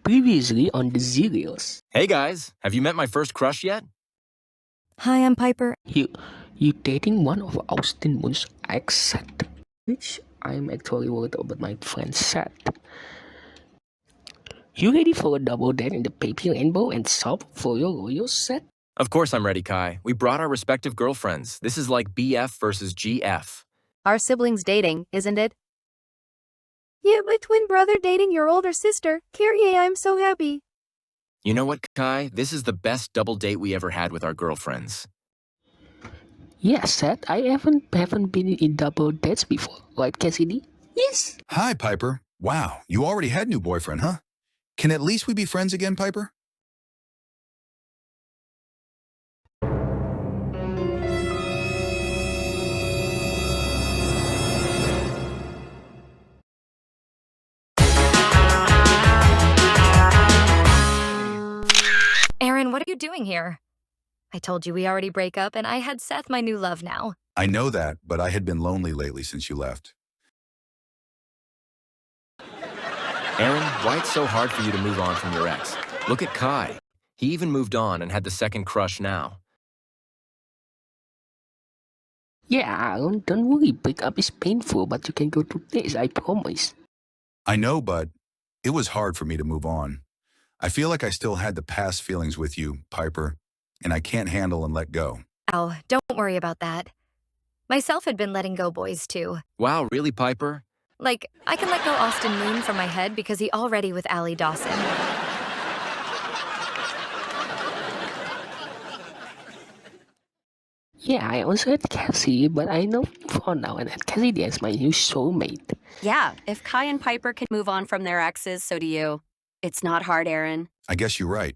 Previously on the Zillions. Hey guys, have you met my first crush yet? Hi, I'm Piper. You dating one of Austin Moon's ex Seth, which I'm actually worried about my friend Seth. You ready for a double date in the Peppy Rainbow and solve for your royal Seth? Of course I'm ready, Kai. We brought our respective girlfriends. This is like BF versus GF. Our siblings dating, isn't it? Yeah, my twin brother dating your older sister. Carrie, I'm so happy. You know what, Kai? This is the best double date we ever had with our girlfriends. Yeah, Seth, I haven't been in double dates before, right, Cassidy? Yes. Hi, Piper. Wow, you already had a new boyfriend, huh? Can at least we be friends again, Piper? Aaron, what are you doing here? I told you we already break up and I had Seth my new love now. I know that, but I had been lonely lately since you left. Aaron, why it's so hard for you to move on from your ex? Look at Kai. He even moved on and had the second crush now. Yeah, Aaron, don't worry, breakup is painful, but you can go through this, I promise. I know, but it was hard for me to move on. I feel like I still had the past feelings with you, Piper, and I can't handle and let go. Oh, don't worry about that. Myself had been letting go boys too. Wow, really, Piper? Like, I can let go Austin Moon from my head because he already with Allie Dawson. Yeah, I also had Cassie, but I know for now and had Cassidy as my new soulmate. Yeah, if Kai and Piper can move on from their exes, so do you. It's not hard, Aaron. I guess you're right.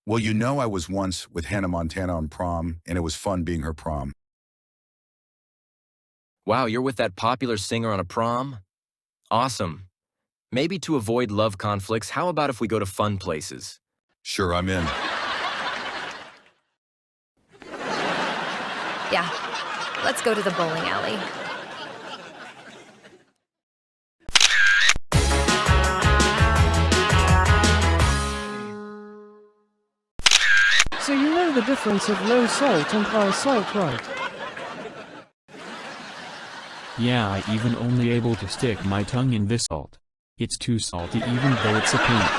Well, you know I was once with Hannah Montana on prom, and it was fun being her prom. Wow, you're with that popular singer on a prom? Awesome. Maybe to avoid love conflicts, how about if we go to fun places? Sure, I'm in. Yeah, let's go to the bowling alley. So you know the difference of low salt and high salt, right? Yeah, I even only able to stick my tongue in this salt. It's too salty even though it's a pink.